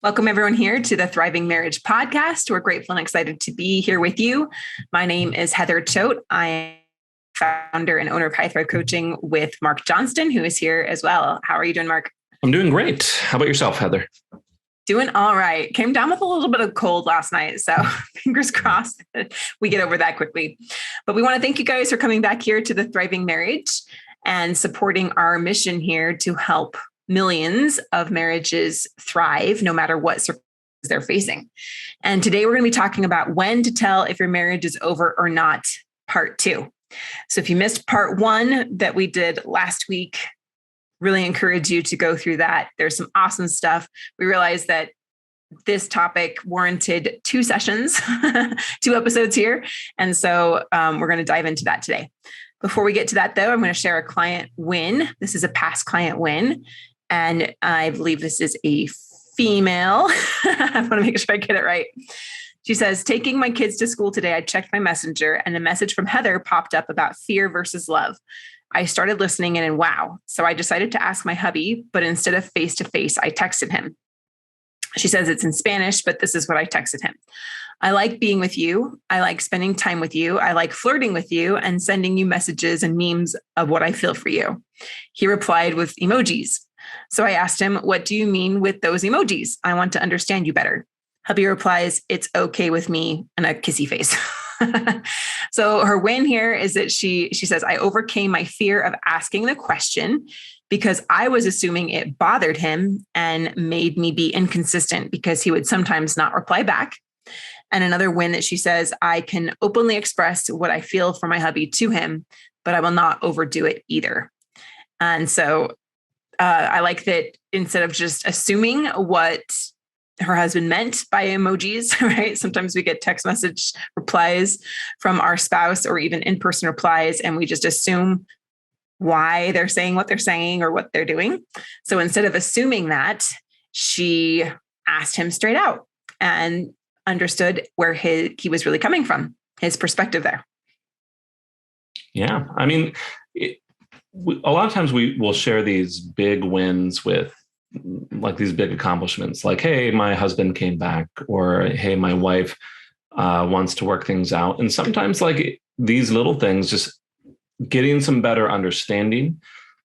Welcome everyone here to the Thriving Marriage Podcast. We're grateful and excited to be here with you. My name is Heather Choate. I am founder and owner of High Thrive Coaching with Mark Johnston, who is here as well. How are you doing, Mark? I'm doing great. How about yourself, Heather? Doing all right. Came down with a little bit of cold last night, so fingers crossed that we get over that quickly. But we want to thank you guys for coming back here to the Thriving Marriage and supporting our mission here to help millions of marriages thrive no matter what circumstances they're facing. And today we're going to be talking about when to tell if your marriage is over or not, part 2. So if you missed part 1 that we did last week, really encourage you to go through that. There's some awesome stuff. We realized that this topic warranted 2 sessions, 2 episodes here. And so we're going to dive into that today. Before we get to that though, I'm going to share a client win. This is a past client win. And I believe this is a female. I want to make sure I get it right. She says, taking my kids to school today, I checked my messenger and a message from Heather popped up about fear versus love. I started listening and wow. So I decided to ask my hubby, but instead of face-to-face, I texted him. She says it's in Spanish, but this is what I texted him. I like being with you. I like spending time with you. I like flirting with you and sending you messages and memes of what I feel for you. He replied with emojis. So I asked him, what do you mean with those emojis? I want to understand you better. Hubby replies, it's okay with me, and a kissy face. So her win here is that she says, I overcame my fear of asking the question because I was assuming it bothered him and made me be inconsistent because he would sometimes not reply back. And another win that she says, I can openly express what I feel for my hubby to him, but I will not overdo it either. And so I like that instead of just assuming what her husband meant by emojis, right? Sometimes we get text message replies from our spouse or even in-person replies, and we just assume why they're saying what they're saying or what they're doing. So instead of assuming that, she asked him straight out and understood where he was really coming from, his perspective there. Yeah. I mean, a lot of times we will share these big wins with like these big accomplishments, like, hey, my husband came back, or hey, my wife wants to work things out. And sometimes like these little things, just getting some better understanding,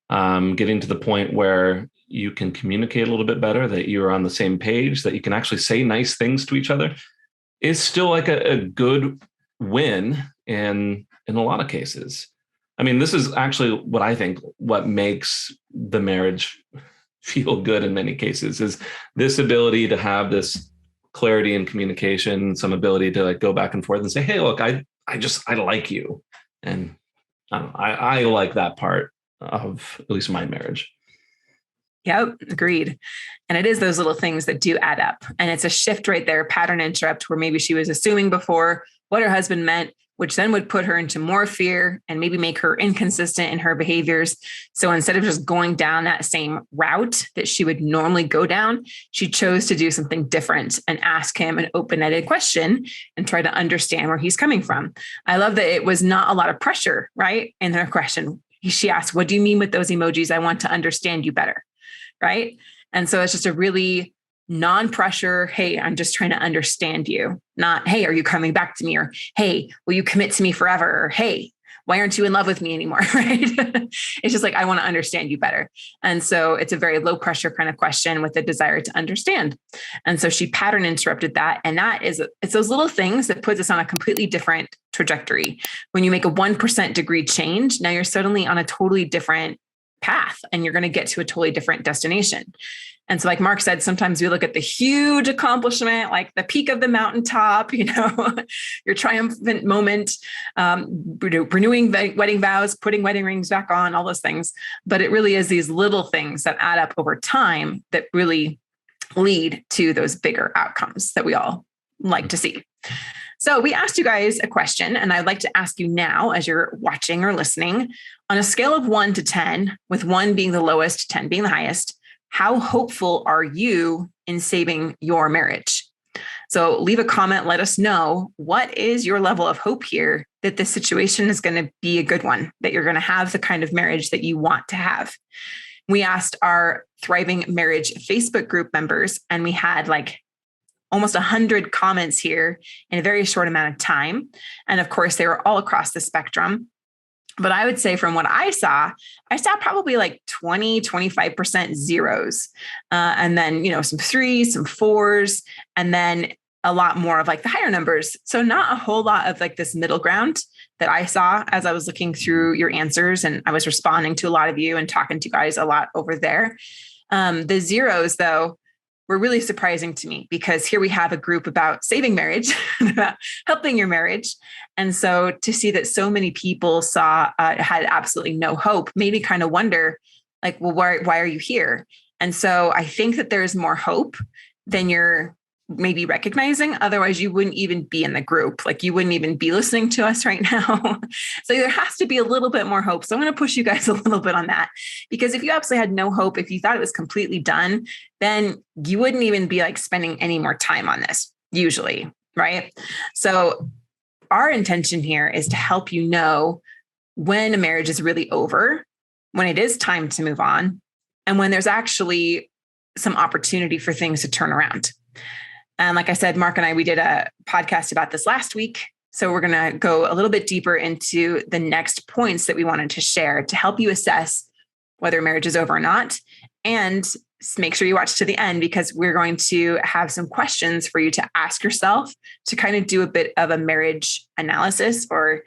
getting to the point where you can communicate a little bit better, that you're on the same page, that you can actually say nice things to each other, is still like a good win in a lot of cases. I mean, this is actually what I think what makes the marriage feel good in many cases is this ability to have this clarity and communication, some ability to like go back and forth and say, hey, look, I like you. And I like that part of at least my marriage. Yep, agreed. And it is those little things that do add up. And it's a shift right there, pattern interrupt, where maybe she was assuming before what her husband meant, which then would put her into more fear and maybe make her inconsistent in her behaviors. So instead of just going down that same route that she would normally go down, she chose to do something different and ask him an open-ended question and try to understand where he's coming from. I love that it was not a lot of pressure, right? In her question, she asked, what do you mean with those emojis? I want to understand you better, right? And so it's just a really non-pressure, hey, I'm just trying to understand you. Not, hey, are you coming back to me? Or, hey, will you commit to me forever? Or, hey, why aren't you in love with me anymore? Right? It's just like, I want to understand you better. And so it's a very low pressure kind of question with a desire to understand. And so she pattern interrupted that. And it's those little things that puts us on a completely different trajectory. When you make a 1% degree change, now you're suddenly on a totally different path and you're going to get to a totally different destination. And so like Mark said, sometimes we look at the huge accomplishment, like the peak of the mountaintop, your triumphant moment, renewing wedding vows, putting wedding rings back on, all those things. But it really is these little things that add up over time that really lead to those bigger outcomes that we all like to see. So we asked you guys a question, and I'd like to ask you now as you're watching or listening, on a scale of 1 to 10, with 1 being the lowest, 10 being the highest, how hopeful are you in saving your marriage? So leave a comment. Let us know, what is your level of hope here that this situation is going to be a good one, that you're going to have the kind of marriage that you want to have. We asked our Thriving Marriage Facebook group members, and we had like almost 100 comments here in a very short amount of time. And of course, they were all across the spectrum. But I would say from what I saw probably like 20, 25% zeros. And then, some threes, some fours, and then a lot more of like the higher numbers. So not a whole lot of like this middle ground that I saw as I was looking through your answers, and I was responding to a lot of you and talking to you guys a lot over there. The zeros, though, were really surprising to me, because here we have a group about saving marriage, about helping your marriage. And so to see that so many people had absolutely no hope made me kind of wonder, like, well, why are you here? And so I think that there's more hope than you're maybe recognizing. Otherwise, you wouldn't even be in the group. Like, you wouldn't even be listening to us right now. So there has to be a little bit more hope. So I'm going to push you guys a little bit on that, because if you absolutely had no hope, if you thought it was completely done, then you wouldn't even be like spending any more time on this usually, right? So our intention here is to help you know when a marriage is really over, when it is time to move on, and when there's actually some opportunity for things to turn around. And like I said, Mark and we did a podcast about this last week. So we're going to go a little bit deeper into the next points that we wanted to share to help you assess whether marriage is over or not. And make sure you watch to the end, because we're going to have some questions for you to ask yourself to kind of do a bit of a marriage analysis, or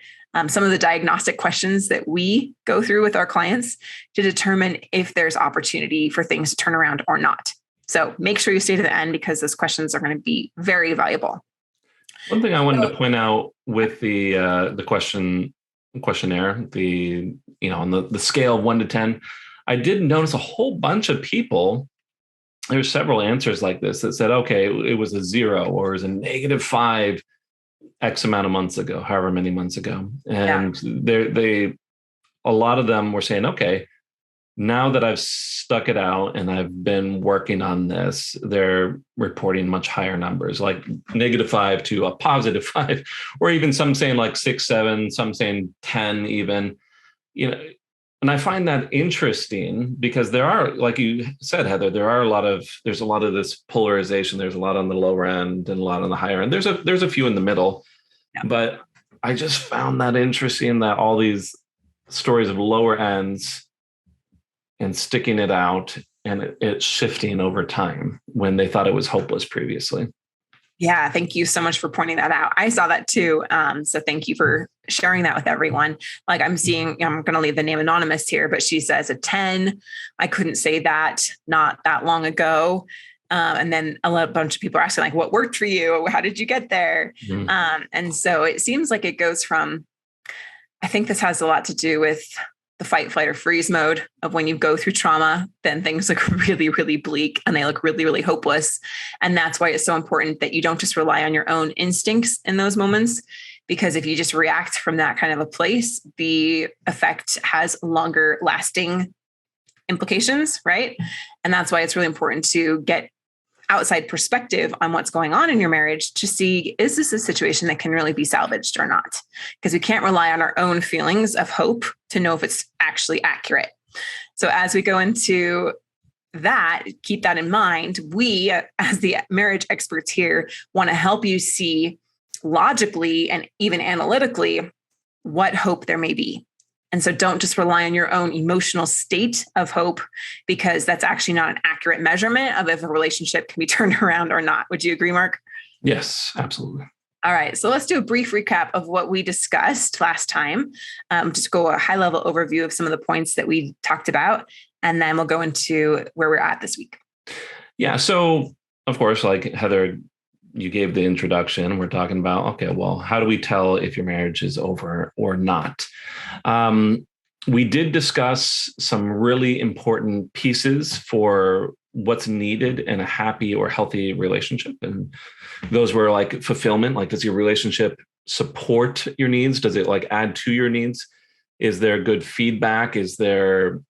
some of the diagnostic questions that we go through with our clients to determine if there's opportunity for things to turn around or not. So make sure you stay to the end, because those questions are going to be very valuable. One thing I wanted to point out with the questionnaire, on the scale of 1 to 10, I did notice a whole bunch of people. There's several answers like this that said, okay, it was a 0 or it was a -5 X amount of months ago, however many months ago. And a lot of them were saying, okay, now that I've stuck it out and I've been working on this, they're reporting much higher numbers, like -5 to a +5, or even some saying like 6, 7, some saying 10 even, and I find that interesting, because there are, like you said, Heather, there's a lot of this polarization. There's a lot on the lower end and a lot on the higher end. There's a few in the middle, but I just found that interesting, that all these stories of lower ends and sticking it out, and it's shifting over time when they thought it was hopeless previously. Yeah, thank you so much for pointing that out. I saw that too. So thank you for sharing that with everyone. Like, I'm going to leave the name anonymous here, but she says a 10. I couldn't say that not that long ago. And then a bunch of people are asking, like, what worked for you? How did you get there? Mm-hmm. And so it seems like it goes from, I think this has a lot to do with the fight, flight, or freeze mode of when you go through trauma, then things look really, really bleak and they look really, really hopeless. And that's why it's so important that you don't just rely on your own instincts in those moments, because if you just react from that kind of a place, the effect has longer lasting implications, right? And that's why it's really important to get outside perspective on what's going on in your marriage to see, is this a situation that can really be salvaged or not? Because we can't rely on our own feelings of hope to know if it's actually accurate. So as we go into that, keep that in mind. We, as the marriage experts here, want to help you see logically and even analytically what hope there may be. And so don't just rely on your own emotional state of hope, because that's actually not an accurate measurement of if a relationship can be turned around or not. Would you agree, Mark? Yes, absolutely. All right. So let's do a brief recap of what we discussed last time. Just go a high level overview of some of the points that we talked about, and then we'll go into where we're at this week. Yeah. So of course, like Heather, you gave the introduction. We're talking about, okay, well, how do we tell if your marriage is over or not? We did discuss some really important pieces for what's needed in a happy or healthy relationship. And those were like fulfillment. Like, does your relationship support your needs? Does it like add to your needs? Is there good feedback? Is there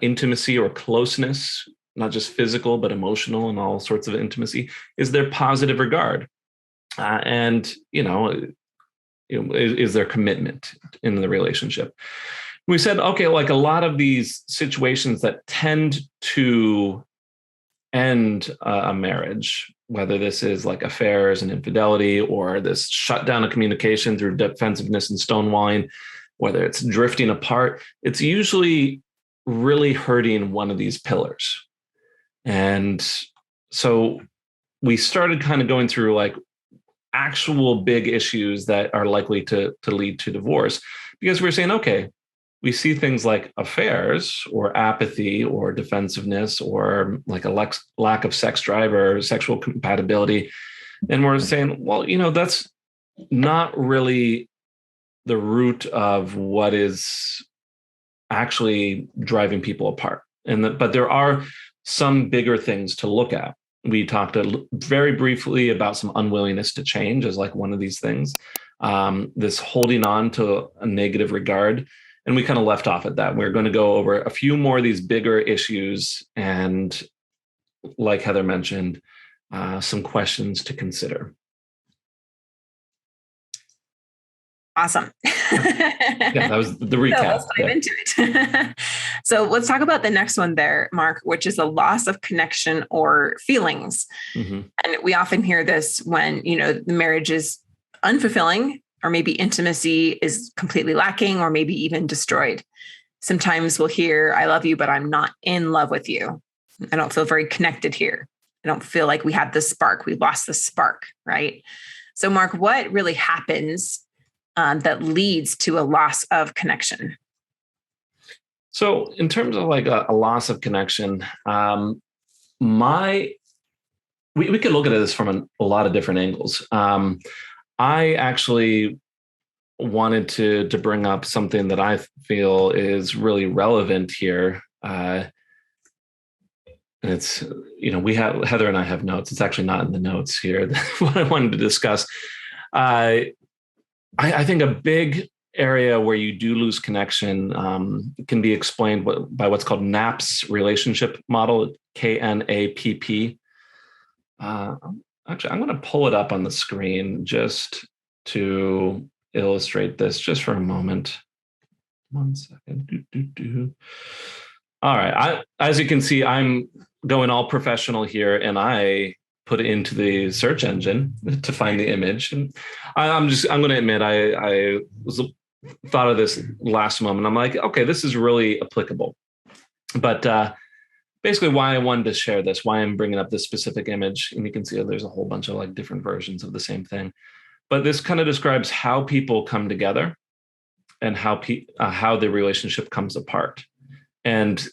intimacy or closeness not just physical, but emotional and all sorts of intimacy? Is there positive regard? And, is there commitment in the relationship? We said, okay, like a lot of these situations that tend to end a marriage, whether this is like affairs and infidelity, or this shutdown of communication through defensiveness and stonewalling, whether it's drifting apart, it's usually really hurting one of these pillars. And so we started kind of going through like actual big issues that are likely to lead to divorce, because we're saying, okay, we see things like affairs or apathy or defensiveness or like a lack of sex drive or sexual compatibility. And we're saying, well, that's not really the root of what is actually driving people apart. But there are some bigger things to look at. We talked very briefly about some unwillingness to change as like one of these things, this holding on to a negative regard. And we kind of left off at that. We're going to go over a few more of these bigger issues. And like Heather mentioned, some questions to consider. Awesome. Yeah, that was the recap. So let's dive into it. So let's talk about the next one there, Mark, which is the loss of connection or feelings. Mm-hmm. And we often hear this when, the marriage is unfulfilling, or maybe intimacy is completely lacking, or maybe even destroyed. Sometimes we'll hear, I love you, but I'm not in love with you. I don't feel very connected here. I don't feel like we had the spark. We lost the spark, right? So Mark, what really happens that leads to a loss of connection? So in terms of like a loss of connection, we could look at this from a lot of different angles. I actually wanted to bring up something that I feel is really relevant here. It's, Heather and I have notes. It's actually not in the notes here. What I wanted to discuss. I think a big area where you do lose connection can be explained by what's called Knapp's relationship model, KNAPP. Actually, I'm going to pull it up on the screen just to illustrate this just for a moment. 1 second. All right. As you can see, I'm going all professional here, and I put it into the search engine to find the image. And I'm going to admit, I thought of this last moment. I'm like, okay, this is really applicable. But basically why I wanted to share this, why I'm bringing up this specific image, and you can see there's a whole bunch of like different versions of the same thing. But this kind of describes how people come together and how the relationship comes apart. And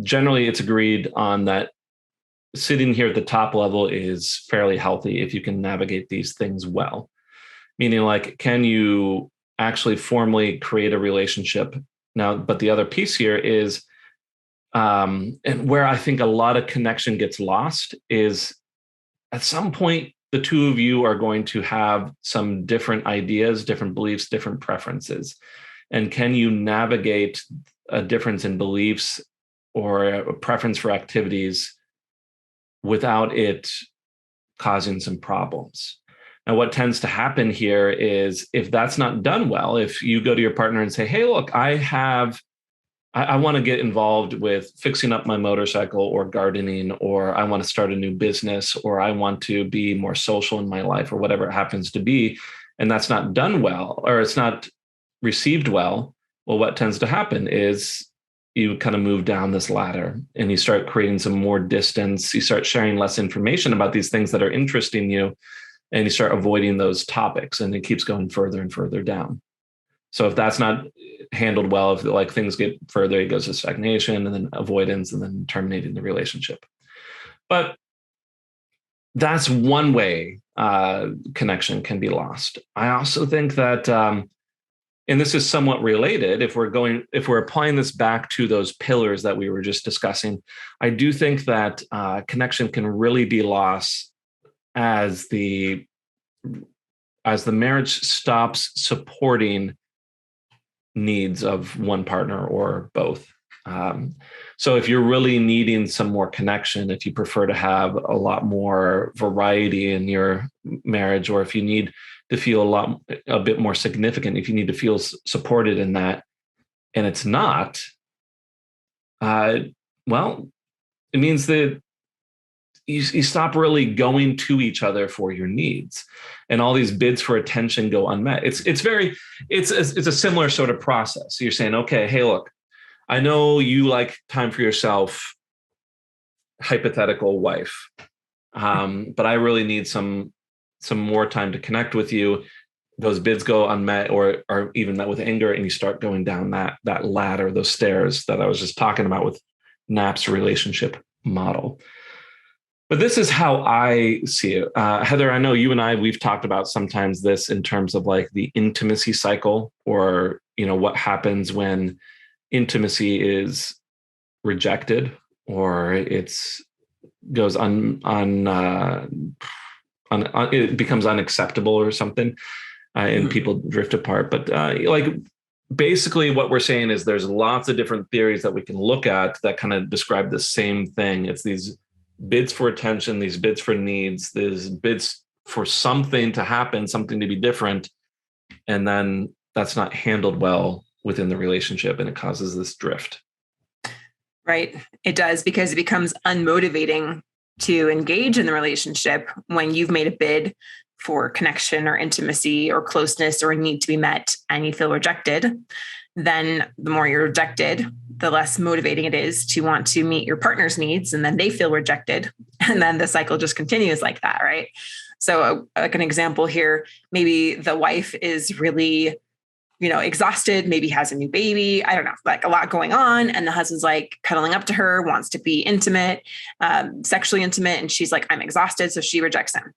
generally it's agreed on that sitting here at the top level is fairly healthy if you can navigate these things well. Meaning, like, can you actually formally create a relationship? Now, but the other piece here is, and where I think a lot of connection gets lost is at some point, the two of you are going to have some different ideas, different beliefs, different preferences. And can you navigate a difference in beliefs or a preference for activities without it causing some problems? Now, what tends to happen here is if that's not done well, if you go to your partner and say, hey, look, I want to get involved with fixing up my motorcycle or gardening, or I want to start a new business, or I want to be more social in my life, or whatever it happens to be, and that's not done well, or it's not received well, what tends to happen is you kind of move down this ladder and you start creating some more distance. You start sharing less information about these things that are interesting you, and you start avoiding those topics, and it keeps going further and further down. So if that's not handled well, if like things get further, it goes to stagnation and then avoidance and then terminating the relationship. But that's one way connection can be lost. I also think that, and this is somewhat related, if we're applying this back to those pillars that we were just discussing, I do think that connection can really be lost as the marriage stops supporting needs of one partner or both. So if you're really needing some more connection, if you prefer to have a lot more variety in your marriage, or if you need to feel a bit more significant, if you need to feel supported in that, and it's not, well, it means that you stop really going to each other for your needs, and all these bids for attention go unmet. It's a similar sort of process. So you're saying, okay, hey, look, I know you like time for yourself, hypothetical wife, but I really need some more time to connect with you. Those bids go unmet, or are even met with anger, and you start going down that ladder, those stairs that I was just talking about with Knapp's relationship model. But this is how I see it. Heather, I know you and I, we've talked about sometimes this in terms of like the intimacy cycle, or, what happens when intimacy is rejected, or it becomes unacceptable or something, and people drift apart. But basically what we're saying is there's lots of different theories that we can look at that kind of describe the same thing. It's these bids for attention, these bids for needs, these bids for something to happen, something to be different. And then that's not handled well within the relationship, and it causes this drift. Right. It does, because it becomes unmotivating to engage in the relationship when you've made a bid for connection or intimacy or closeness or a need to be met and you feel rejected. Then the more you're rejected, the less motivating it is to want to meet your partner's needs, and then they feel rejected. And then the cycle just continues like that, right? So like an example here, maybe the wife is really, exhausted, maybe has a new baby, I don't know, like a lot going on. And the husband's like cuddling up to her, wants to be intimate, sexually intimate. And she's like, I'm exhausted. So she rejects him.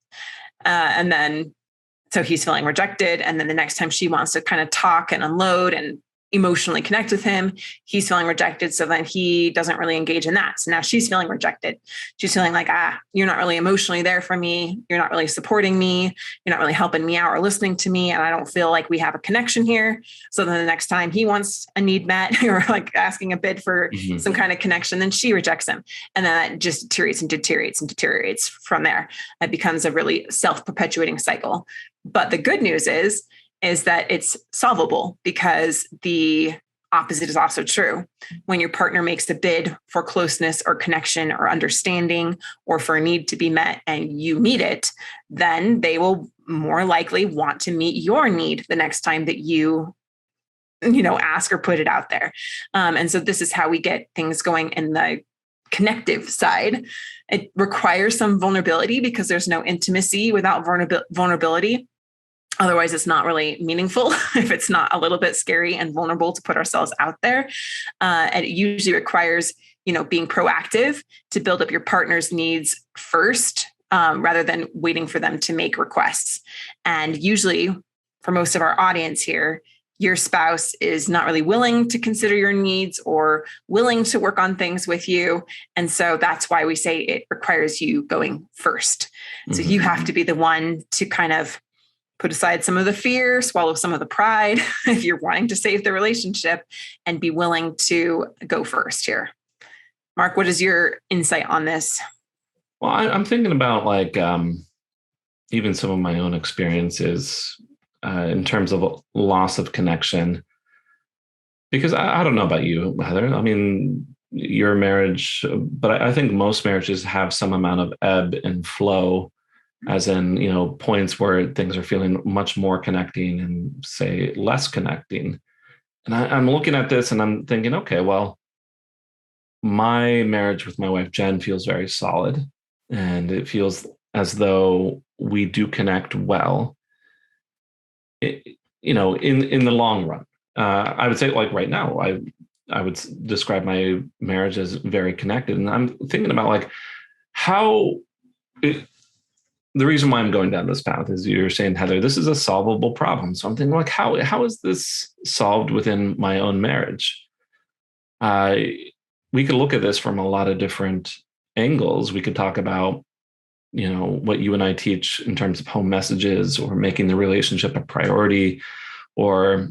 So he's feeling rejected. And then the next time she wants to kind of talk and unload and emotionally connect with him, he's feeling rejected. So then he doesn't really engage in that. So now she's feeling rejected. She's feeling like, you're not really emotionally there for me. You're not really supporting me. You're not really helping me out or listening to me. And I don't feel like we have a connection here. So then the next time he wants a need met or like asking a bid for some kind of connection, then she rejects him. And then that just deteriorates from there. It becomes a really self-perpetuating cycle. But the good news is that it's solvable, because the opposite is also true. When your partner makes a bid for closeness or connection or understanding, or for a need to be met, and you meet it, then they will more likely want to meet your need the next time that you ask or put it out there. And so this is how we get things going in the connective side. It requires some vulnerability, because there's no intimacy without vulnerability. Otherwise, it's not really meaningful if it's not a little bit scary and vulnerable to put ourselves out there. And it usually requires, being proactive to build up your partner's needs first, rather than waiting for them to make requests. And usually, for most of our audience here, your spouse is not really willing to consider your needs or willing to work on things with you. And so that's why we say it requires you going first. So you have to be the one to kind of put aside some of the fear, swallow some of the pride if you're wanting to save the relationship, and be willing to go first here. Mark, what is your insight on this? Well, I'm thinking about even some of my own experiences in terms of loss of connection, because I don't know about you, Heather. I mean, your marriage, but I think most marriages have some amount of ebb and flow, as in, points where things are feeling much more connecting and say less connecting. And I'm looking at this and I'm thinking, okay, well, my marriage with my wife, Jen, feels very solid, and it feels as though we do connect well, in the long run. I would say, like right now, I would describe my marriage as very connected. And I'm thinking about the reason why I'm going down this path is you're saying, Heather, this is a solvable problem. So I'm thinking, how is this solved within my own marriage? We could look at this from a lot of different angles. We could talk about, what you and I teach in terms of home messages, or making the relationship a priority, or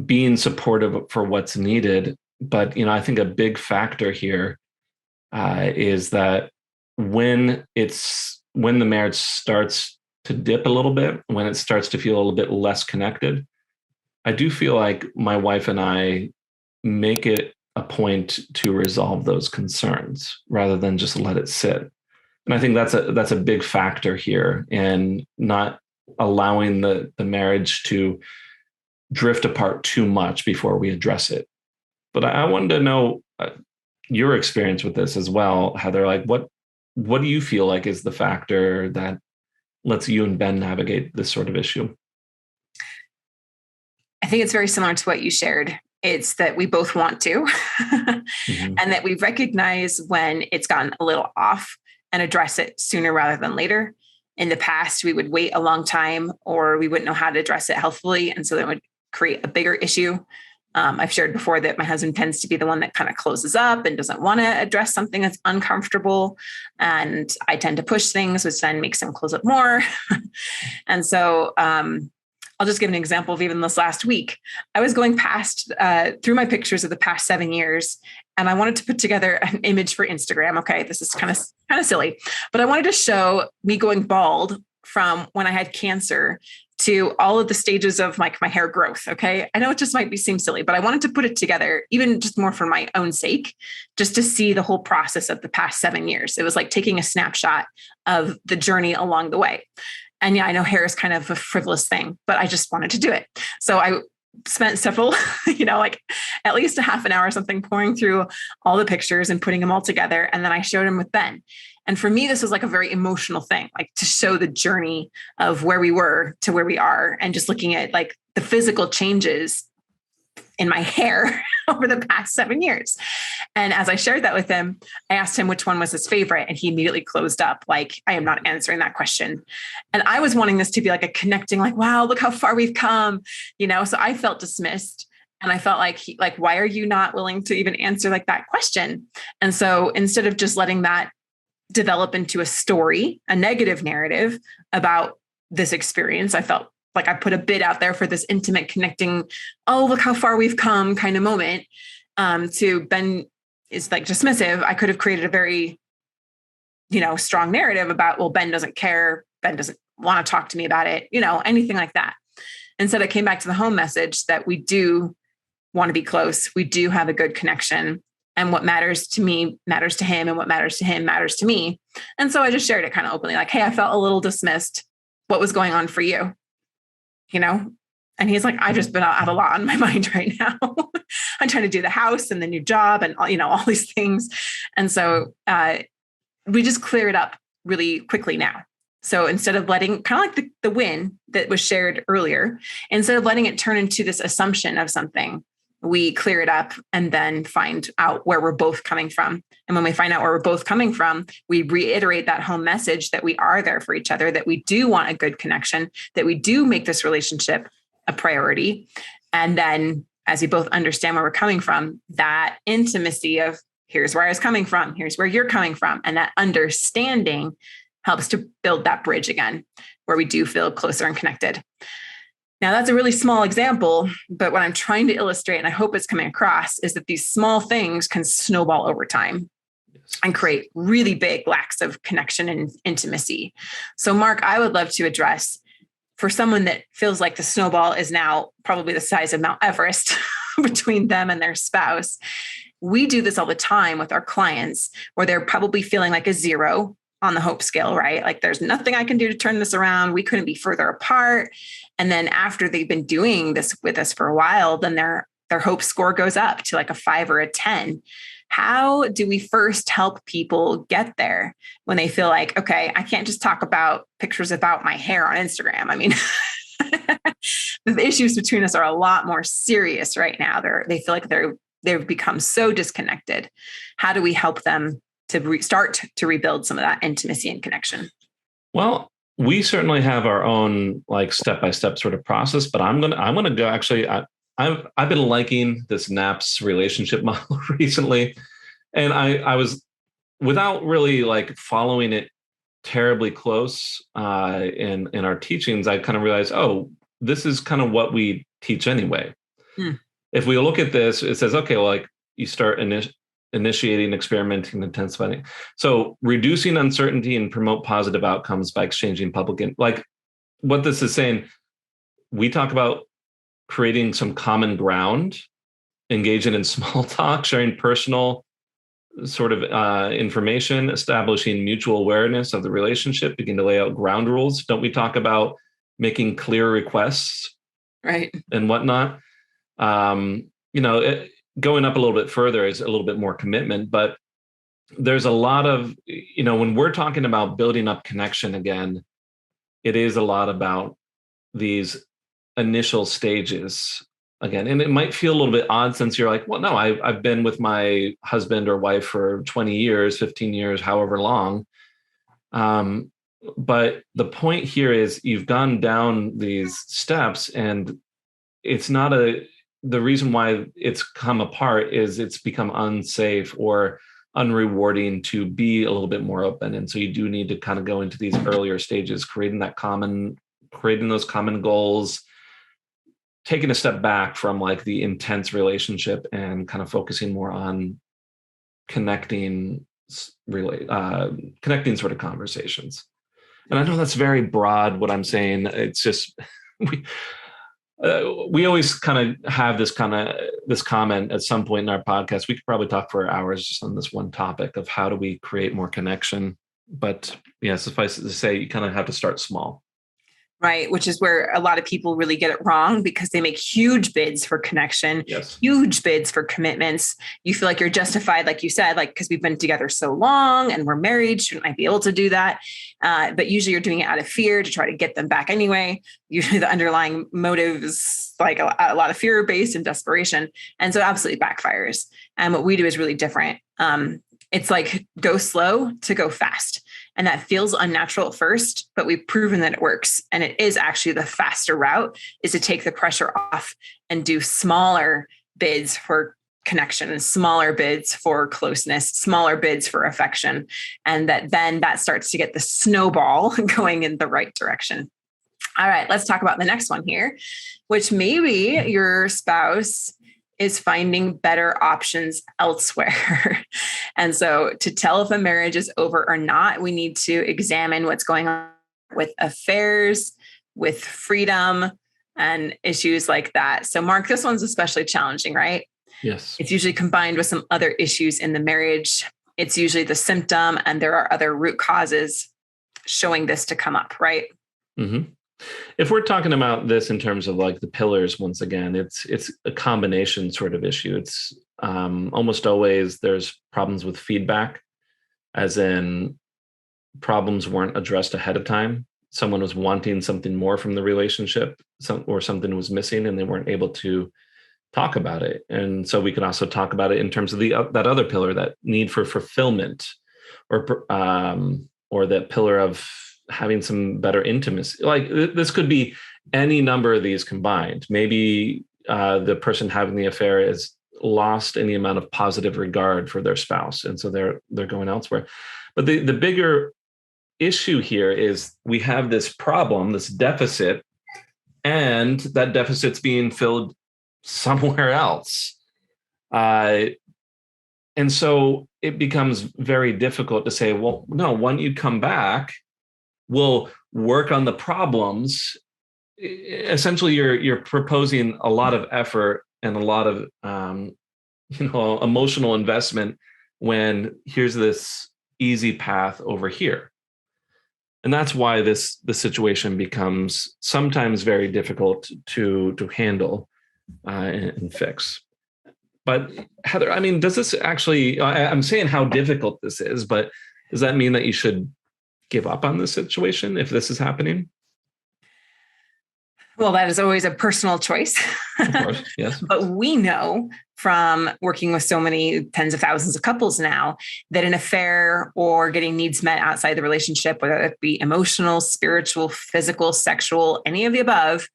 being supportive for what's needed. But I think a big factor here is that when the marriage starts to dip a little bit, when it starts to feel a little bit less connected, I do feel like my wife and I make it a point to resolve those concerns rather than just let it sit. And I think that's a big factor here in not allowing the marriage to drift apart too much before we address it. But I wanted to know your experience with this as well, Heather. Like, what do you feel like is the factor that lets you and Ben navigate this sort of issue? I think it's very similar to what you shared. It's that we both want to, mm-hmm. and that we recognize when it's gotten a little off and address it sooner rather than later. In the past, we would wait a long time, or we wouldn't know how to address it healthfully. And so that would create a bigger issue. I've shared before that my husband tends to be the one that kind of closes up and doesn't want to address something that's uncomfortable. And I tend to push things, which then makes him close up more. And so I'll just give an example of even this last week. I was going past through my pictures of the past 7 years, and I wanted to put together an image for Instagram. Okay, this is kind of silly, but I wanted to show me going bald from when I had cancer to all of the stages of my hair growth. Okay. I know it just might seem silly, but I wanted to put it together, even just more for my own sake, just to see the whole process of the past 7 years. It was like taking a snapshot of the journey along the way. And yeah, I know hair is kind of a frivolous thing, but I just wanted to do it. So I spent several, like at least a half an hour or something, pouring through all the pictures and putting them all together. And then I showed them with Ben. And for me, this was like a very emotional thing, like to show the journey of where we were to where we are, and just looking at like the physical changes in my hair over the past 7 years. And as I shared that with him, I asked him which one was his favorite, and he immediately closed up. Like, I am not answering that question. And I was wanting this to be like a connecting, like, wow, look how far we've come, so I felt dismissed. And I felt like, why are you not willing to even answer like that question? And so instead of just letting that develop into a story, a negative narrative about this experience, I felt like I put a bid out there for this intimate connecting, oh, look how far we've come kind of moment. To Ben is like dismissive. I could have created a very, strong narrative about, well, Ben doesn't care. Ben doesn't want to talk to me about it, anything like that. Instead, I came back to the home message that we do want to be close. We do have a good connection. And what matters to me matters to him, and what matters to him matters to me. And so I just shared it kind of openly, like, hey, I felt a little dismissed. What was going on for you? And he's like, I just been out a lot on my mind right now. I'm trying to do the house and the new job and, all these things. And so we just clear it up really quickly now. So instead of letting, kind of like the win that was shared earlier, instead of letting it turn into this assumption of something, we clear it up and then find out where we're both coming from. And when we find out where we're both coming from, we reiterate that home message that we are there for each other, that we do want a good connection, that we do make this relationship a priority. And then as we both understand where we're coming from, that intimacy of here's where I was coming from, here's where you're coming from. And that understanding helps to build that bridge again, where we do feel closer and connected. Now, that's a really small example, but what I'm trying to illustrate, and I hope it's coming across, is that these small things can snowball over time and create really big lacks of connection and intimacy. So, Mark, I would love to address, for someone that feels like the snowball is now probably the size of Mount Everest between them and their spouse. We do this all the time with our clients, where they're probably feeling like a 0 on the hope scale, right? Like, there's nothing I can do to turn this around. We couldn't be further apart. And then after they've been doing this with us for a while, then their hope score goes up to like a 5 or a 10. How do we first help people get there when they feel like, okay, I can't just talk about pictures about my hair on Instagram? I mean, the issues between us are a lot more serious right now. They feel like they've become so disconnected. How do we help them to start to rebuild some of that intimacy and connection? Well, we certainly have our own like step-by-step sort of process, but I'm gonna go. Actually, I've been liking this NAPS relationship model recently, and I was, without really like following it terribly close in our teachings, I kind of realized, oh, this is kind of what we teach anyway. If we look at this, it says, okay, well, like you start initiating, experimenting, intensifying. So reducing uncertainty and promote positive outcomes by exchanging public, like what this is saying, we talk about creating some common ground, engaging in small talk, sharing personal sort of information, establishing mutual awareness of the relationship, begin to lay out ground rules. Don't we talk about making clear requests, right, and whatnot? Going up a little bit further is a little bit more commitment, but there's a lot of, when we're talking about building up connection again, it is a lot about these initial stages again. And it might feel a little bit odd since you're like, well, no, I've been with my husband or wife for 20 years, 15 years, however long. But the point here is you've gone down these steps, and it's not the reason why it's come apart is it's become unsafe or unrewarding to be a little bit more open. And so you do need to kind of go into these earlier stages, creating those common goals, taking a step back from like the intense relationship and kind of focusing more on connecting sort of conversations. And I know that's very broad what I'm saying. It's just we always kind of have this comment at some point in our podcast. We could probably talk for hours just on this one topic of how do we create more connection. But yeah, suffice it to say, you kind of have to start small. Right, which is where a lot of people really get it wrong because they make huge bids for connection, yes, huge bids for commitments. You feel like you're justified, like you said, like because we've been together so long and we're married, shouldn't I be able to do that? But usually you're doing it out of fear to try to get them back anyway. Usually the underlying motive is like a lot of fear-based and desperation. And so it absolutely backfires. And what we do is really different. It's like go slow to go fast. And that feels unnatural at first, but we've proven that it works. And it is actually the faster route is to take the pressure off and do smaller bids for connection and smaller bids for closeness, smaller bids for affection. And that starts to get the snowball going in the right direction. All right, let's talk about the next one here, which maybe your spouse is finding better options elsewhere. And so to tell if a marriage is over or not, we need to examine what's going on with affairs, with freedom, and issues like that. So Mark, this one's especially challenging, right? Yes. It's usually combined with some other issues in the marriage. It's usually the symptom, and there are other root causes showing this to come up, right? Mm-hmm. If we're talking about this in terms of like the pillars, once again, it's a combination sort of issue. It's almost always there's problems with feedback, as in problems weren't addressed ahead of time. Someone was wanting something more from the relationship, or something was missing, and they weren't able to talk about it. And so we can also talk about it in terms of that other pillar, that need for fulfillment, or that pillar of having some better intimacy. Like this could be any number of these combined. Maybe the person having the affair has lost any amount of positive regard for their spouse, and so they're going elsewhere. But the bigger issue here is we have this problem, this deficit, and that deficit's being filled somewhere else. And so it becomes very difficult to say, well, no, when you come back, we'll work on the problems. Essentially, you're proposing a lot of effort and a lot of emotional investment when here's this easy path over here. And that's why the situation becomes sometimes very difficult to handle and fix. But Heather, I mean, does this actually, I'm saying how difficult this is, but does that mean that you should give up on this situation if this is happening? Well, that is always a personal choice. Of course, yes. But we know from working with so many tens of thousands of couples now that an affair or getting needs met outside the relationship, whether it be emotional, spiritual, physical, sexual, any of the above,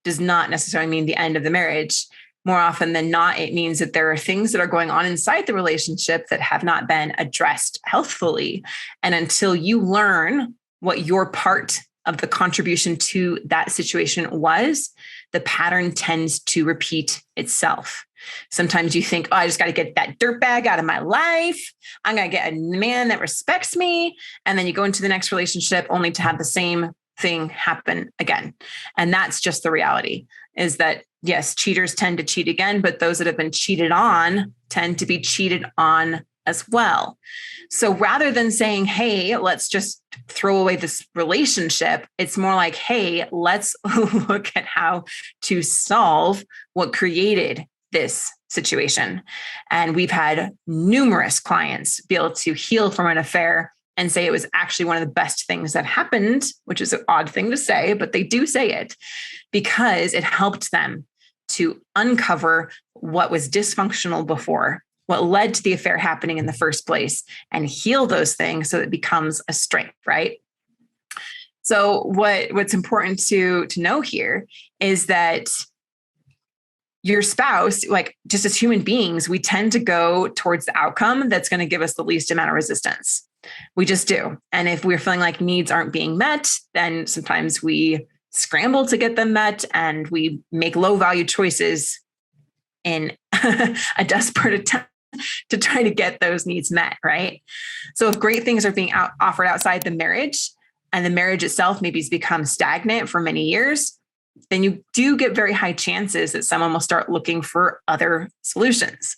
does not necessarily mean the end of the marriage. More often than not, it means that there are things that are going on inside the relationship that have not been addressed healthfully. And until you learn what your part of the contribution to that situation was, the pattern tends to repeat itself. Sometimes you think, oh, I just got to get that dirtbag out of my life. I'm going to get a man that respects me. And then you go into the next relationship only to have the same thing happen again. And that's just the reality, is that yes, cheaters tend to cheat again, but those that have been cheated on tend to be cheated on as well. So rather than saying, hey, let's just throw away this relationship, it's more like, hey, let's look at how to solve what created this situation. And we've had numerous clients be able to heal from an affair and say it was actually one of the best things that happened, which is an odd thing to say, but they do say it because it helped them to uncover what was dysfunctional before, what led to the affair happening in the first place, and heal those things so it becomes a strength, right? So what's important to know here is that your spouse, like just as human beings, we tend to go towards the outcome that's going to give us the least amount of resistance. We just do. And if we're feeling like needs aren't being met, then sometimes we scramble to get them met and we make low value choices in a desperate attempt to try to get those needs met, right? So if great things are being offered outside the marriage and the marriage itself maybe has become stagnant for many years, then you do get very high chances that someone will start looking for other solutions.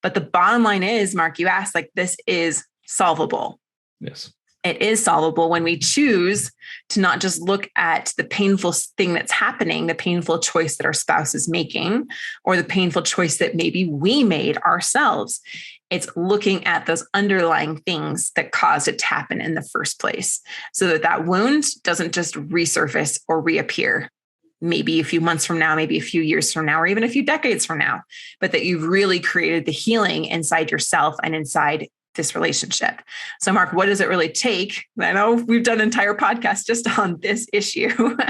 But the bottom line is, Mark, you asked, like, this is solvable. Yes. It is solvable when we choose to not just look at the painful thing that's happening, the painful choice that our spouse is making, or the painful choice that maybe we made ourselves. It's looking at those underlying things that caused it to happen in the first place, so that that wound doesn't just resurface or reappear maybe a few months from now, maybe a few years from now, or even a few decades from now, but that you've really created the healing inside yourself and inside this relationship. So Mark, what does it really take? I know we've done an entire podcast just on this issue,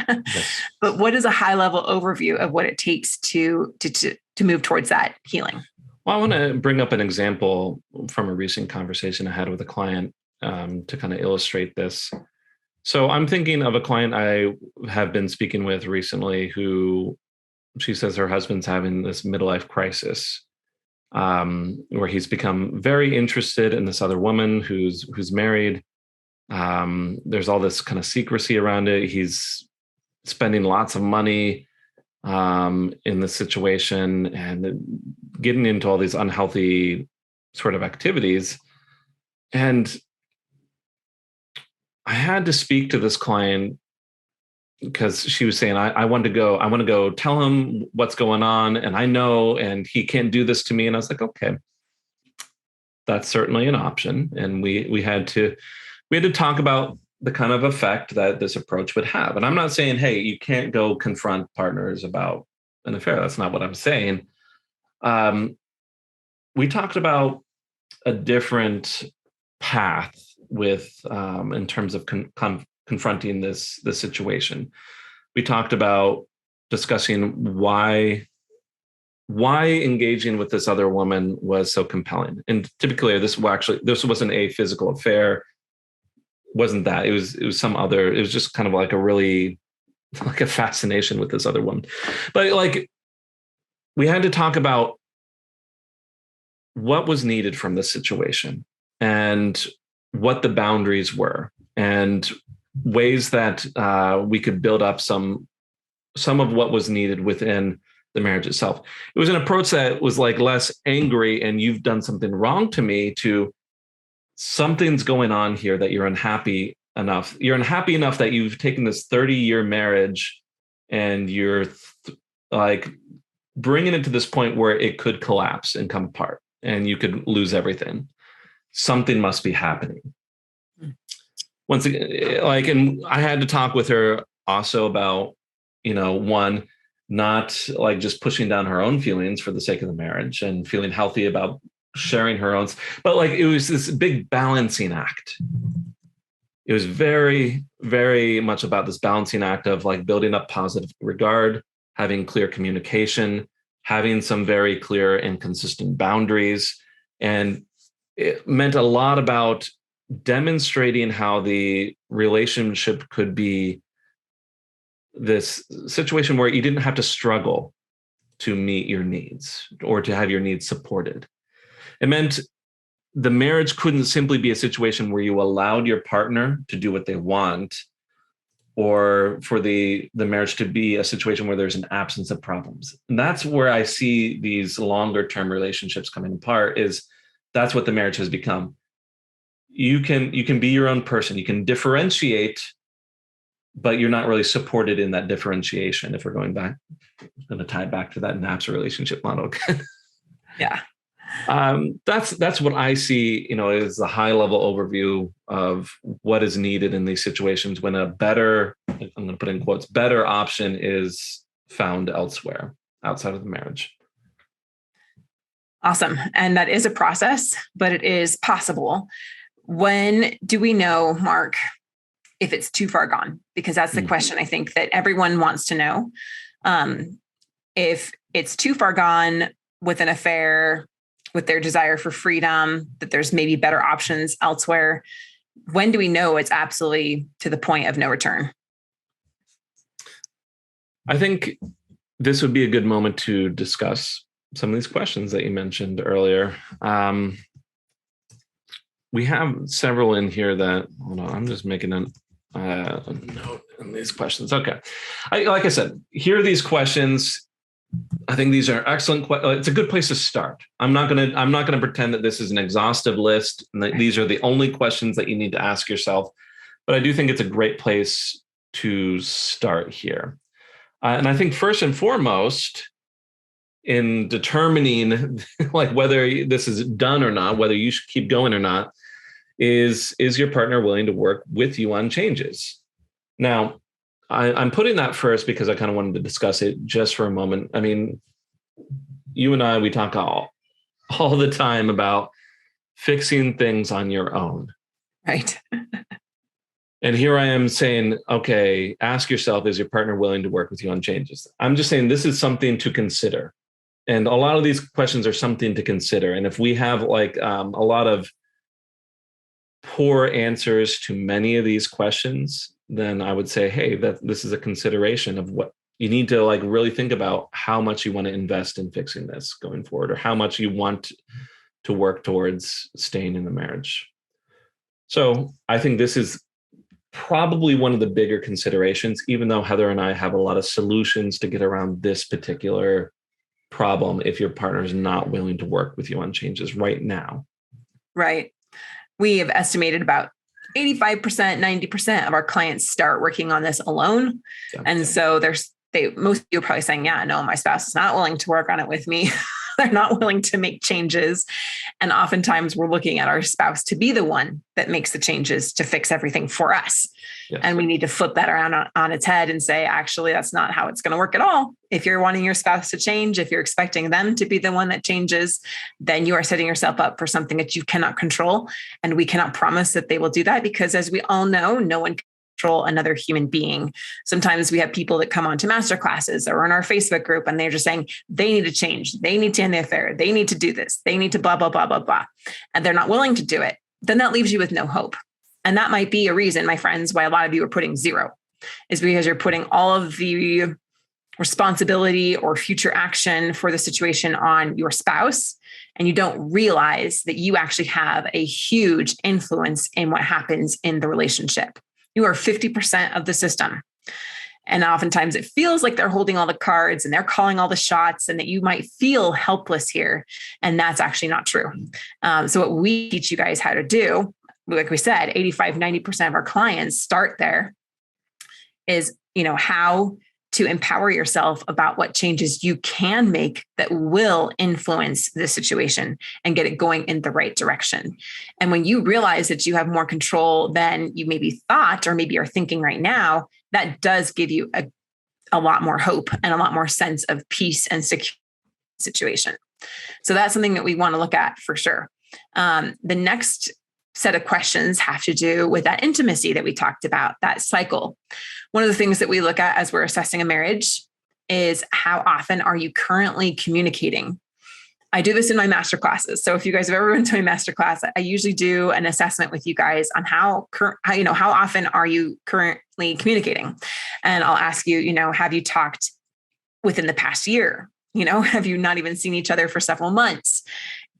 yes. But what is a high level overview of what it takes to move towards that healing? Well, I want to bring up an example from a recent conversation I had with a client to kind of illustrate this. So I'm thinking of a client I have been speaking with recently who she says her husband's having this midlife crisis. Where he's become very interested in this other woman who's married. There's all this kind of secrecy around it. He's spending lots of money in this situation and getting into all these unhealthy sort of activities. And I had to speak to this client because she was saying, I want to go tell him what's going on. And I know, and he can't do this to me. And I was like, okay, that's certainly an option. And we had to talk about the kind of effect that this approach would have. And I'm not saying, hey, you can't go confront partners about an affair. That's not what I'm saying. We talked about a different path with, in terms of confronting this situation. We talked about discussing why engaging with this other woman was so compelling. And to be clear, this wasn't a physical affair. Wasn't that? It was some other. It was just kind of like a fascination with this other woman. But like, we had to talk about what was needed from this situation and what the boundaries were, and ways that we could build up some of what was needed within the marriage itself. It was an approach that was like less angry and you've done something wrong to me, to something's going on here that you're unhappy enough. You're unhappy enough that you've taken this 30-year marriage and you're like bringing it to this point where it could collapse and come apart and you could lose everything. Something must be happening. Once again, like, and I had to talk with her also about, one, not like just pushing down her own feelings for the sake of the marriage and feeling healthy about sharing her own, but like, it was this big balancing act. It was very, very much about this balancing act of like building up positive regard, having clear communication, having some very clear and consistent boundaries. And it meant a lot about demonstrating how the relationship could be this situation where you didn't have to struggle to meet your needs or to have your needs supported. It meant the marriage couldn't simply be a situation where you allowed your partner to do what they want, or for the marriage to be a situation where there's an absence of problems. And that's where I see these longer term relationships coming apart, is that's what the marriage has become. You can be your own person. You can differentiate, but you're not really supported in that differentiation. If we're going back, I'm going to tie it back to that NAPS relationship model. Yeah. That's what I see, is the high level overview of what is needed in these situations when a better, I'm going to put in quotes, better option is found elsewhere outside of the marriage. Awesome. And that is a process, but it is possible. When do we know, Mark, if it's too far gone? Because that's the question I think that everyone wants to know. If it's too far gone with an affair, with their desire for freedom, that there's maybe better options elsewhere, when do we know it's absolutely to the point of no return? I think this would be a good moment to discuss some of these questions that you mentioned earlier. We have several in here that, hold on, I'm just making a note in these questions. Okay. Like I said, here are these questions. I think these are excellent. It's a good place to start. I'm not going to pretend that this is an exhaustive list and that these are the only questions that you need to ask yourself. But I do think it's a great place to start here. And I think first and foremost, in determining like whether this is done or not, whether you should keep going or not, is your partner willing to work with you on changes? Now, I'm putting that first because I kind of wanted to discuss it just for a moment. I mean, you and I, we talk all the time about fixing things on your own. Right. And here I am saying, okay, ask yourself, is your partner willing to work with you on changes? I'm just saying this is something to consider. And a lot of these questions are something to consider. And if we have like a lot of poor answers to many of these questions, then I would say, hey, this is a consideration of what you need to like really think about, how much you want to invest in fixing this going forward, or how much you want to work towards staying in the marriage. So I think this is probably one of the bigger considerations, even though Heather and I have a lot of solutions to get around this particular problem if your partner is not willing to work with you on changes right now. Right. We have estimated about 85%, 90% of our clients start working on this alone. Yeah. And so most of you are probably saying, yeah, no, my spouse is not willing to work on it with me. They're not willing to make changes. And oftentimes we're looking at our spouse to be the one that makes the changes to fix everything for us. Yes. And we need to flip that around on its head and say, actually, that's not how it's going to work at all. If you're wanting your spouse to change, if you're expecting them to be the one that changes, then you are setting yourself up for something that you cannot control. And we cannot promise that they will do that because, as we all know, no one can control another human being. Sometimes we have people that come onto master classes or in our Facebook group, and they're just saying they need to change. They need to end the affair. They need to do this. They need to blah, blah, blah, blah, blah. And they're not willing to do it. Then that leaves you with no hope. And that might be a reason, my friends, why a lot of you are putting 0, is because you're putting all of the responsibility or future action for the situation on your spouse. And you don't realize that you actually have a huge influence in what happens in the relationship. You are 50% of the system. And oftentimes it feels like they're holding all the cards and they're calling all the shots, and that you might feel helpless here. And that's actually not true. So what we teach you guys how to do, like we said, 85, 90% of our clients start there, is, how to empower yourself about what changes you can make that will influence the situation and get it going in the right direction. And when you realize that you have more control than you maybe thought, or maybe are thinking right now, that does give you a lot more hope and a lot more sense of peace and security situation. So that's something that we want to look at for sure. The next set of questions have to do with that intimacy that we talked about, that cycle. One of the things that we look at as we're assessing a marriage is, how often are you currently communicating? I do this in my master classes. So if you guys have ever been to my master class, I usually do an assessment with you guys on how often are you currently communicating? And I'll ask you, have you talked within the past year? Have you not even seen each other for several months?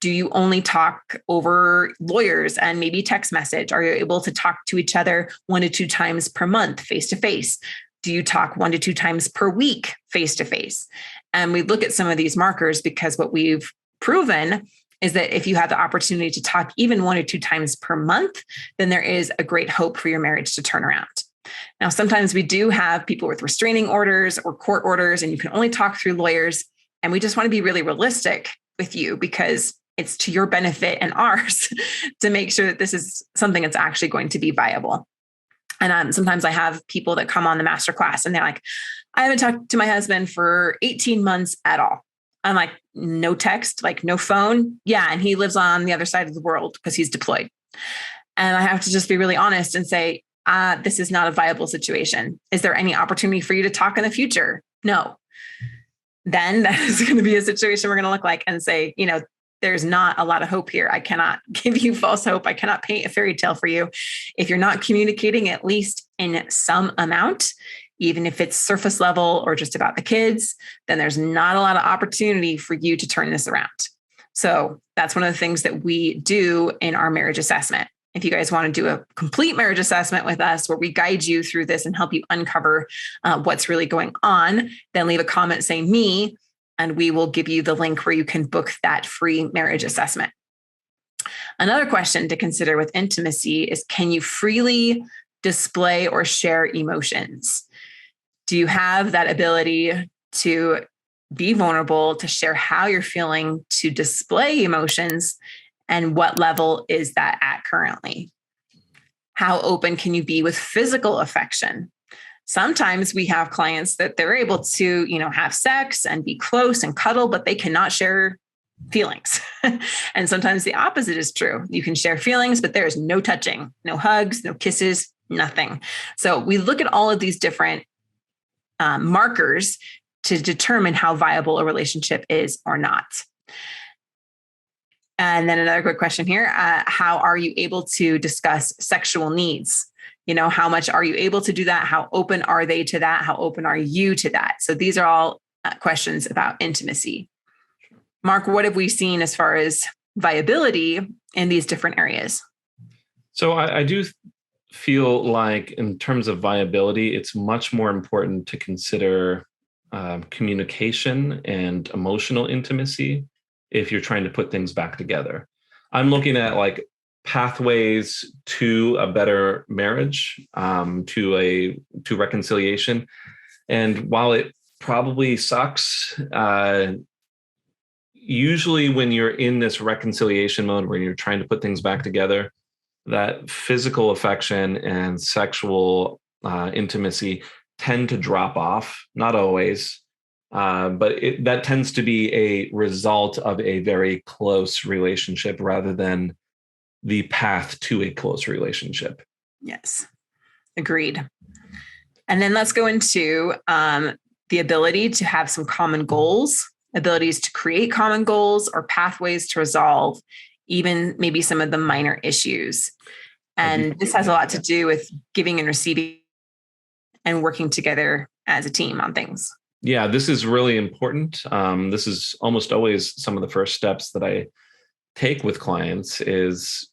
Do you only talk over lawyers and maybe text message? Are you able to talk to each other 1 to 2 times per month, face to face? Do you talk 1 to 2 times per week, face to face? And we look at some of these markers because what we've proven is that if you have the opportunity to talk even 1 or 2 times per month, then there is a great hope for your marriage to turn around. Now, sometimes we do have people with restraining orders or court orders, and you can only talk through lawyers. And we just want to be really realistic with you because it's to your benefit and ours to make sure that this is something that's actually going to be viable. And sometimes I have people that come on the masterclass and they're like, I haven't talked to my husband for 18 months at all. I'm like, no text, like no phone. Yeah. And he lives on the other side of the world because he's deployed. And I have to just be really honest and say, this is not a viable situation. Is there any opportunity for you to talk in the future? No. Then that is going to be a situation we're going to look like and say, there's not a lot of hope here. I cannot give you false hope. I cannot paint a fairy tale for you. If you're not communicating at least in some amount, even if it's surface level or just about the kids, then there's not a lot of opportunity for you to turn this around. So that's one of the things that we do in our marriage assessment. If you guys want to do a complete marriage assessment with us, where we guide you through this and help you uncover what's really going on, then leave a comment saying me, and we will give you the link where you can book that free marriage assessment. Another question to consider with intimacy is, can you freely display or share emotions? Do you have that ability to be vulnerable, to share how you're feeling, to display emotions? And what level is that at currently? How open can you be with physical affection? Sometimes we have clients that they're able to, have sex and be close and cuddle, but they cannot share feelings. And sometimes the opposite is true. You can share feelings, but there's no touching, no hugs, no kisses, nothing. So we look at all of these different markers to determine how viable a relationship is or not. And then another quick question here. How are you able to discuss sexual needs? How much are you able to do that? How open are they to that? How open are you to that? So these are all questions about intimacy. Mark, what have we seen as far as viability in these different areas? So I do feel like in terms of viability, it's much more important to consider communication and emotional intimacy if you're trying to put things back together. I'm looking at like pathways to a better marriage, to reconciliation. And while it probably sucks, usually when you're in this reconciliation mode where you're trying to put things back together, that physical affection and sexual intimacy tend to drop off. Not always, but that tends to be a result of a very close relationship rather than the path to a close relationship. Yes, agreed. And then let's go into the ability to have some common goals, abilities to create common goals or pathways to resolve even maybe some of the minor issues. And this has a lot to do with giving and receiving and working together as a team on things. Yeah, this is really important. This is almost always some of the first steps that I take with clients is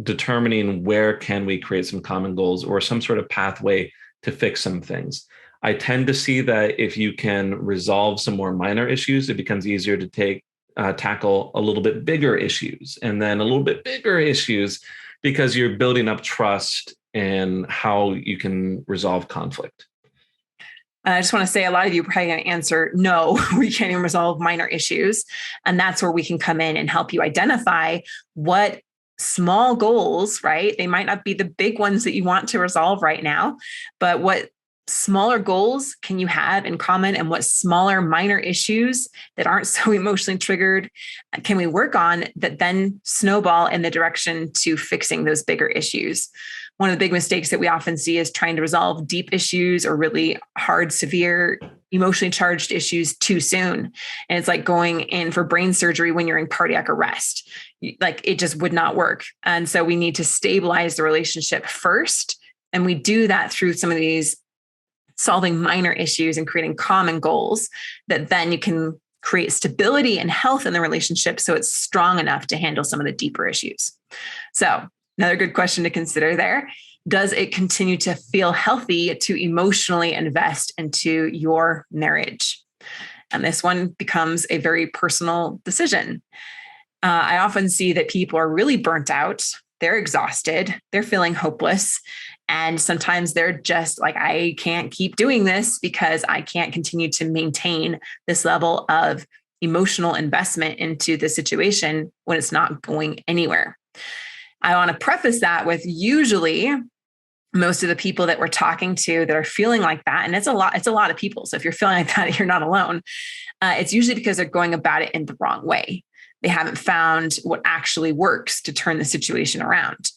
determining where can we create some common goals or some sort of pathway to fix some things. I tend to see that if you can resolve some more minor issues, it becomes easier to tackle a little bit bigger issues and then a little bit bigger issues because you're building up trust in how you can resolve conflict. I just want to say a lot of you are probably going to answer, no, we can't even resolve minor issues. And that's where we can come in and help you identify what small goals, right? They might not be the big ones that you want to resolve right now, but what smaller goals can you have in common and what smaller minor issues that aren't so emotionally triggered can we work on that then snowball in the direction to fixing those bigger issues? One of the big mistakes that we often see is trying to resolve deep issues or really hard, severe, emotionally charged issues too soon. And it's like going in for brain surgery when you're in cardiac arrest. Like it just would not work. And so we need to stabilize the relationship first. And we do that through some of these solving minor issues and creating common goals that then you can create stability and health in the relationship so it's strong enough to handle some of the deeper issues. So another good question to consider there. Does it continue to feel healthy to emotionally invest into your marriage? And this one becomes a very personal decision. I often see that people are really burnt out. They're exhausted. They're feeling hopeless. And sometimes they're just like, I can't keep doing this because I can't continue to maintain this level of emotional investment into the situation when it's not going anywhere. I want to preface that with usually most of the people that we're talking to that are feeling like that, and it's a lot of people. So if you're feeling like that, you're not alone. It's usually because they're going about it in the wrong way. They haven't found what actually works to turn the situation around.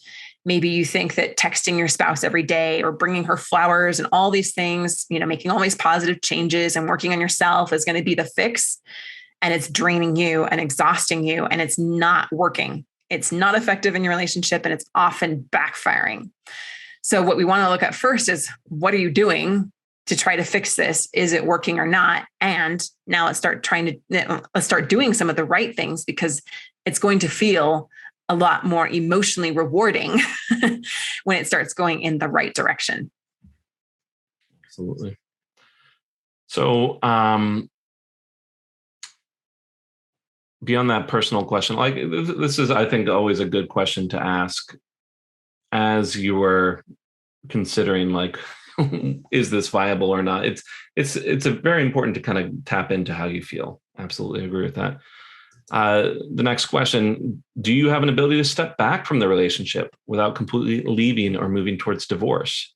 Maybe you think that texting your spouse every day or bringing her flowers and all these things, making all these positive changes and working on yourself is going to be the fix. And it's draining you and exhausting you, and it's not working. It's not effective in your relationship, and it's often backfiring. So what we want to look at first is, what are you doing to try to fix this? Is it working or not? And now let's start doing some of the right things, because it's going to feel a lot more emotionally rewarding when it starts going in the right direction. Absolutely. So, beyond that personal question, like this is, I think, always a good question to ask as you were considering, like, is this viable or not? It's a very important to kind of tap into how you feel. Absolutely agree with that. The next question: do you have an ability to step back from the relationship without completely leaving or moving towards divorce?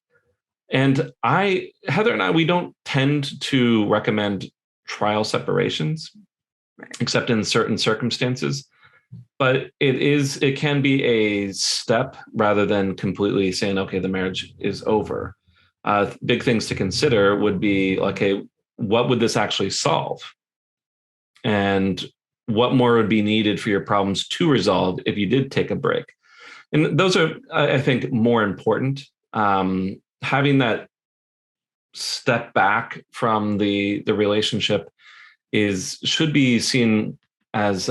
And Heather and I, we don't tend to recommend trial separations, except in certain circumstances. But it can be a step rather than completely saying, okay, the marriage is over. Big things to consider would be, okay, what would this actually solve? And what more would be needed for your problems to resolve if you did take a break? And those are, I think, more important. Having that step back from the relationship should be seen as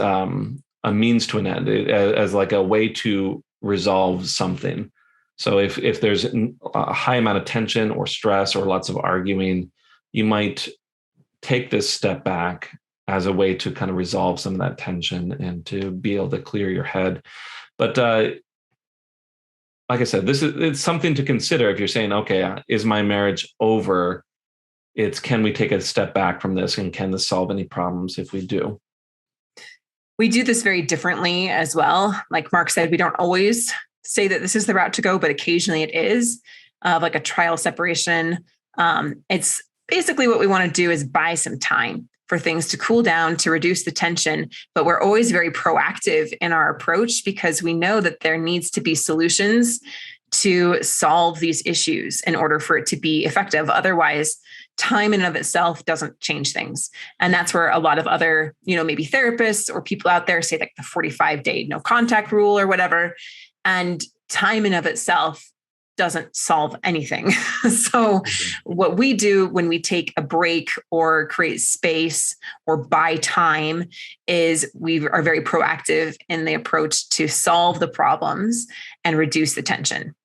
a means to an end, as like a way to resolve something. So if there's a high amount of tension or stress or lots of arguing, you might take this step back as a way to kind of resolve some of that tension and to be able to clear your head. But like I said, it's something to consider if you're saying, okay, is my marriage over? It's, can we take a step back from this, and can this solve any problems if we do? We do this very differently as well. Like Mark said, we don't always say that this is the route to go, but occasionally it is, like a trial separation. It's basically what we want to do is buy some time for things to cool down, to reduce the tension. But we're always very proactive in our approach, because we know that there needs to be solutions to solve these issues in order for it to be effective. Otherwise, time in and of itself doesn't change things. And that's where a lot of other, maybe therapists or people out there say, like, the 45-day no contact rule or whatever. And time in and of itself doesn't solve anything. So what we do when we take a break or create space or buy time is we are very proactive in the approach to solve the problems and reduce the tension.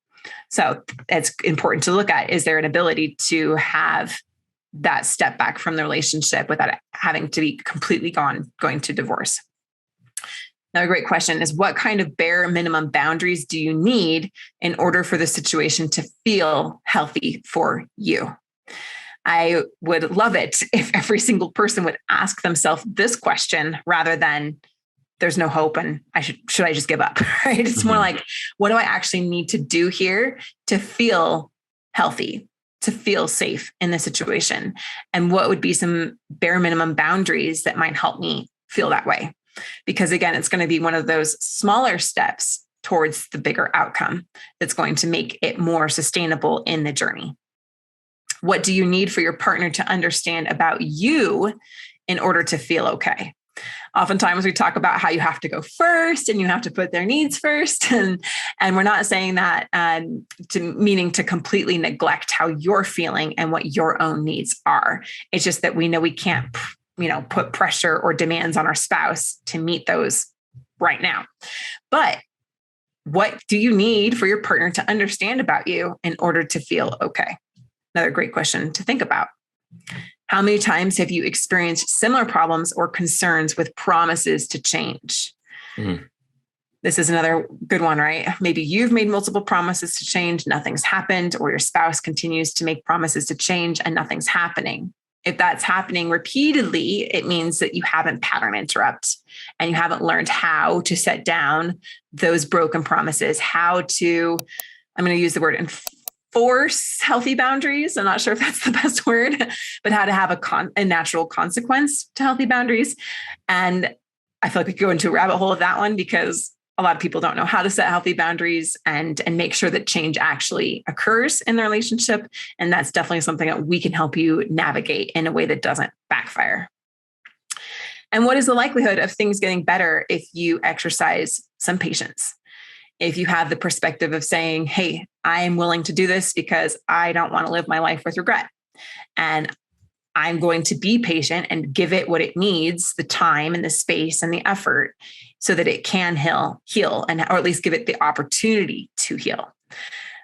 So it's important to look at, is there an ability to have that step back from the relationship without it having to be completely going to divorce? Another great question is, what kind of bare minimum boundaries do you need in order for the situation to feel healthy for you? I would love it if every single person would ask themselves this question rather than, there's no hope and should I just give up? Right? It's more like, what do I actually need to do here to feel healthy, to feel safe in the situation? And what would be some bare minimum boundaries that might help me feel that way? Because again, it's going to be one of those smaller steps towards the bigger outcome that's going to make it more sustainable in the journey. What do you need for your partner to understand about you in order to feel okay? Oftentimes we talk about how you have to go first and you have to put their needs first. And we're not saying that meaning to completely neglect how you're feeling and what your own needs are. It's just that we know we can't put pressure or demands on our spouse to meet those right now. But what do you need for your partner to understand about you in order to feel okay? Another great question to think about. How many times have you experienced similar problems or concerns with promises to change? Mm-hmm. This is another good one, right? Maybe you've made multiple promises to change, nothing's happened, or your spouse continues to make promises to change and nothing's happening. If that's happening repeatedly, it means that you haven't pattern interrupt and you haven't learned how to set down those broken promises, I'm going to use the word enforce healthy boundaries. I'm not sure if that's the best word, but how to have a natural consequence to healthy boundaries. And I feel like we could go into a rabbit hole of that one because a lot of people don't know how to set healthy boundaries and make sure that change actually occurs in the relationship. And that's definitely something that we can help you navigate in a way that doesn't backfire. And what is the likelihood of things getting better if you exercise some patience? If you have the perspective of saying, hey, I am willing to do this because I don't want to live my life with regret. And I'm going to be patient and give it what it needs, the time and the space and the effort so that it can heal, and or at least give it the opportunity to heal.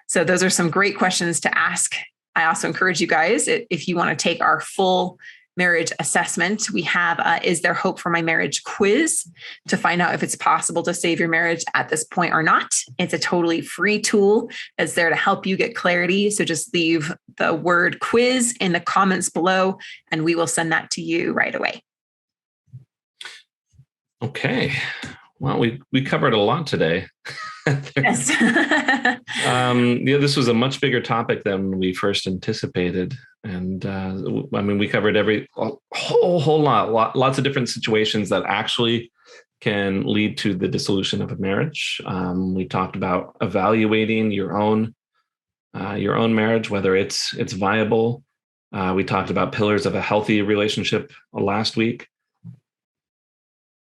So those are some great questions to ask. I also encourage you guys, if you want to take our full marriage assessment, we have Is There Hope for My Marriage quiz to find out if it's possible to save your marriage at this point or not. It's a totally free tool that's there to help you get clarity. So just leave the word quiz in the comments below and we will send that to you right away. Okay. Well, we covered a lot today. Yes. This was a much bigger topic than we first anticipated. And we covered a whole lot, lots of different situations that actually can lead to the dissolution of a marriage. We talked about evaluating your own marriage, whether it's viable. We talked about pillars of a healthy relationship last week.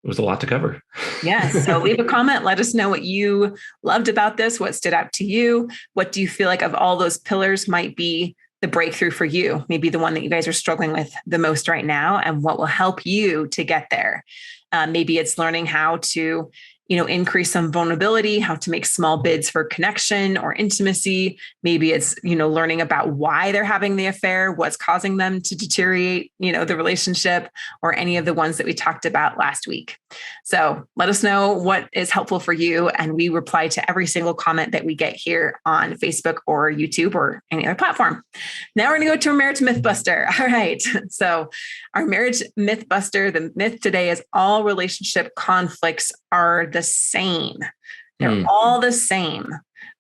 It was a lot to cover. Yes. So leave a comment. Let us know what you loved about this. What stood out to you? What do you feel like of all those pillars might be the breakthrough for you? Maybe the one that you guys are struggling with the most right now, and what will help you to get there. Maybe it's learning how to, increase some vulnerability, how to make small bids for connection or intimacy. Maybe it's, learning about why they're having the affair, what's causing them to deteriorate, the relationship, or any of the ones that we talked about last week. So let us know what is helpful for you. And we reply to every single comment that we get here on Facebook or YouTube or any other platform. Now we're going to go to a marriage mythbuster. All right. So our marriage mythbuster, the myth today is all relationship conflicts are the same. They're all the same.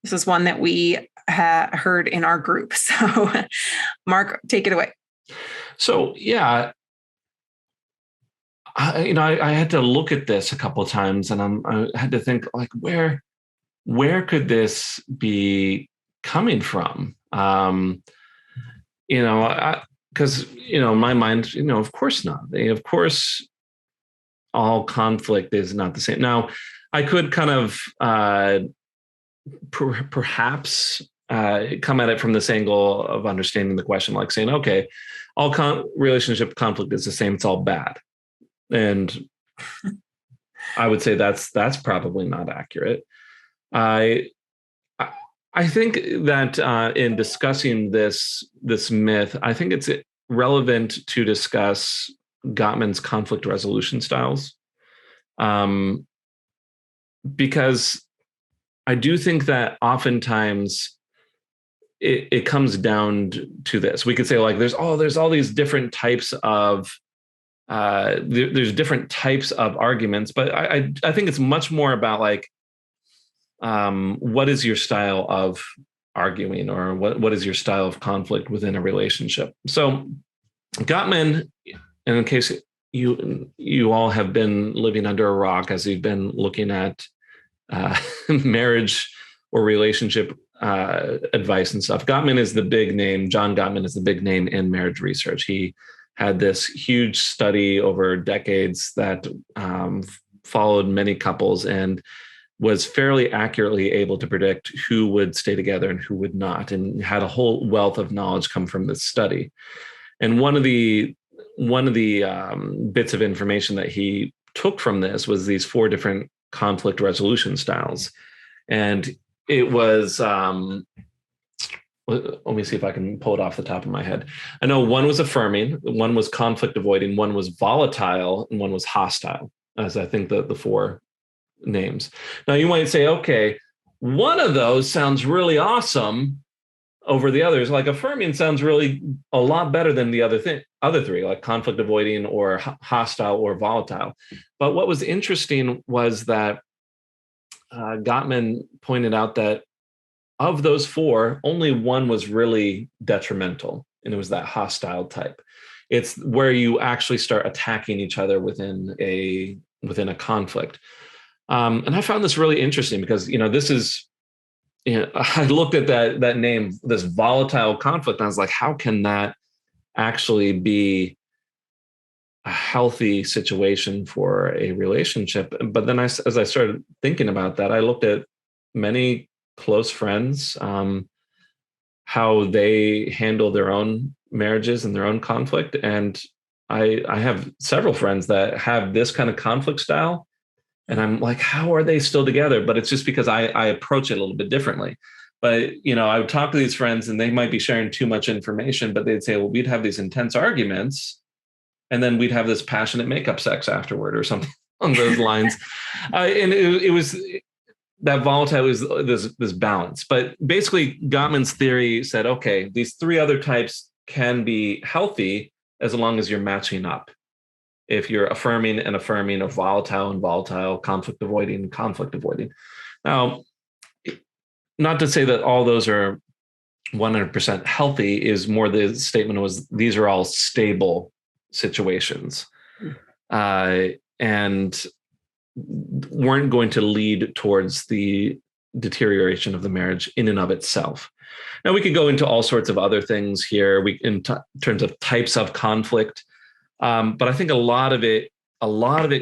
This is one that we heard in our group. So Mark, take it away. So, yeah, I had to look at this a couple of times and I had to think like, where could this be coming from? Because, in my mind, of course not. Of course, all conflict is not the same. Now, I could kind of perhaps come at it from this angle of understanding the question, like saying, okay, all relationship conflict is the same. It's all bad. And I would say that's probably not accurate. I think that in discussing this myth, I think it's relevant to discuss Gottman's conflict resolution styles, because I do think that oftentimes it comes down to this. We could say like there's all these different types of there's different types of arguments, but I think it's much more about like what is your style of arguing, or what is your style of conflict within a relationship. So Gottman, and in case you all have been living under a rock as you've been looking at marriage or relationship advice and stuff, Gottman is the big name. John Gottman is the big name in marriage research. He had this huge study over decades that followed many couples and was fairly accurately able to predict who would stay together and who would not, and had a whole wealth of knowledge come from this study. And one of the one of the bits of information that he took from this was these 4 different conflict resolution styles. And it was, let me see if I can pull it off the top of my head. I know one was affirming, one was conflict avoiding, one was volatile, and one was hostile, as I think the 4 names. Now you might say, okay, one of those sounds really awesome over the others. Like affirming sounds really a lot better than the other 3, like conflict avoiding or hostile or volatile. But what was interesting was that Gottman pointed out that of those 4, only one was really detrimental, and it was that hostile type. It's where you actually start attacking each other within a conflict. And I found this really interesting because, this is, I looked at that name, this volatile conflict, and I was like, how can that actually be a healthy situation for a relationship? But then as I started thinking about that, I looked at many close friends, how they handle their own marriages and their own conflict. And I have several friends that have this kind of conflict style. And I'm like, how are they still together? But it's just because I approach it a little bit differently. But, I would talk to these friends and they might be sharing too much information, but they'd say, well, we'd have these intense arguments and then we'd have this passionate makeup sex afterward or something along those lines. And it was that volatile is this balance. But basically, Gottman's theory said, okay, these 3 other types can be healthy as long as you're matching up. If you're affirming and affirming, or volatile and volatile, conflict avoiding, conflict avoiding. Now, not to say that all those are 100% healthy, is more the statement was these are all stable situations. And weren't going to lead towards the deterioration of the marriage in and of itself. Now, we could go into all sorts of other things here in terms of types of conflict. But I think a lot of it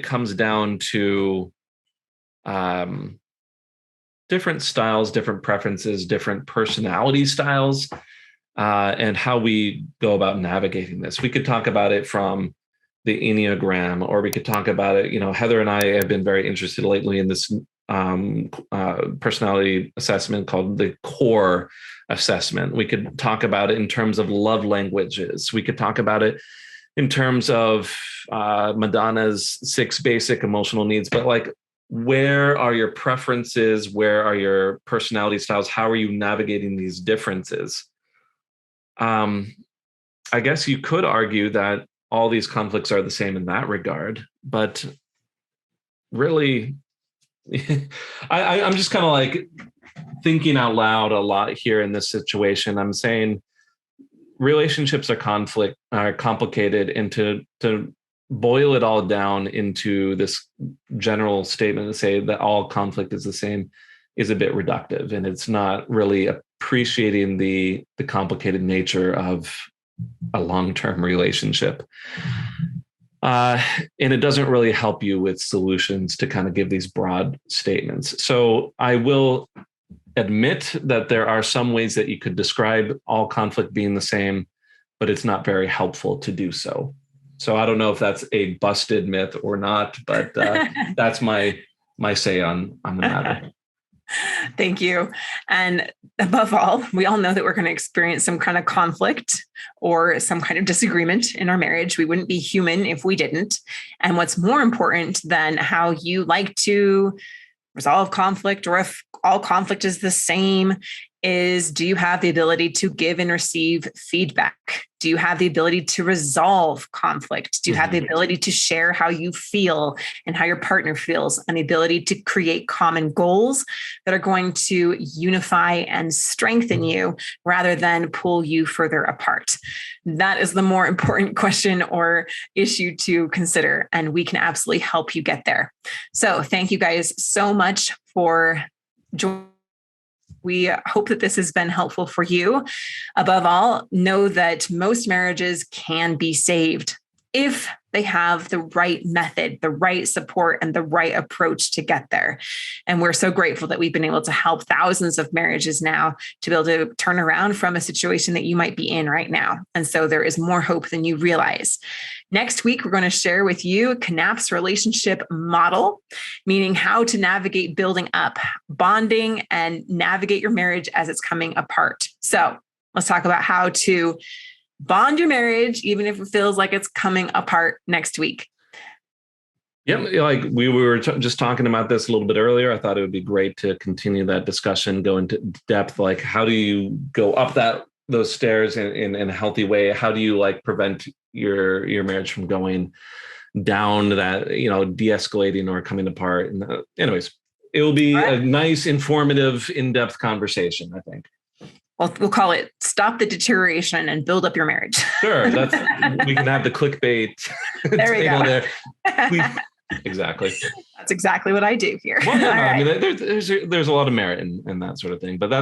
comes down to different styles, different preferences, different personality styles, and how we go about navigating this. We could talk about it from the Enneagram, or we could talk about it. Heather and I have been very interested lately in this personality assessment called the CORE assessment. We could talk about it in terms of love languages. We could talk about it in terms of Madonna's 6 basic emotional needs, but like, where are your preferences? Where are your personality styles? How are you navigating these differences? I guess you could argue that all these conflicts are the same in that regard, but really, I'm just kind of like thinking out loud a lot here in this situation. I'm saying relationships are complicated, and to boil it all down into this general statement to say that all conflict is the same is a bit reductive, and it's not really appreciating the complicated nature of a long-term relationship. And it doesn't really help you with solutions to kind of give these broad statements. So I will admit that there are some ways that you could describe all conflict being the same, but it's not very helpful to do so. So I don't know if that's a busted myth or not, but that's my say on the matter. Thank you. And above all, we all know that we're going to experience some kind of conflict or some kind of disagreement in our marriage. We wouldn't be human if we didn't. And what's more important than how you like to resolve conflict, or if all conflict is the same, is, do you have the ability to give and receive feedback? Do you have the ability to resolve conflict? Do you have the ability to share how you feel and how your partner feels, and the ability to create common goals that are going to unify and strengthen you rather than pull you further apart? That is the more important question or issue to consider, and we can absolutely help you get there. So thank you guys so much for joining. We hope that this has been helpful for you. Above all, know that most marriages can be saved. if they have the right method, the right support, and the right approach to get there. And we're so grateful that we've been able to help thousands of marriages now to be able to turn around from a situation that you might be in right now. And so there is more hope than you realize. Next week, we're going to share with you Knapp's relationship model, meaning how to navigate building up, bonding, and navigate your marriage as it's coming apart. So let's talk about how to bond your marriage, even if it feels like it's coming apart next week. Yep. Like we were just talking about this a little bit earlier. I thought it would be great to continue that discussion, go into depth. Like, how do you go up those stairs in a healthy way? How do you like prevent your marriage from going down that, de-escalating or coming apart? And anyways, it will be a nice, informative, in-depth conversation, I think. Well, we'll call it Stop the Deterioration and Build Up Your Marriage. Sure. We can have the clickbait. There we go. Exactly. That's exactly what I do here. Well, yeah, right. I mean, there's a lot of merit in that sort of thing, but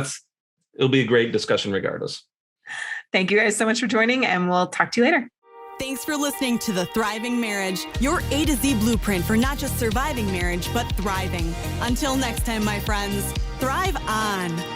it'll be a great discussion regardless. Thank you guys so much for joining, and we'll talk to you later. Thanks for listening to The Thriving Marriage, your A to Z blueprint for not just surviving marriage, but thriving. Until next time, my friends, thrive on.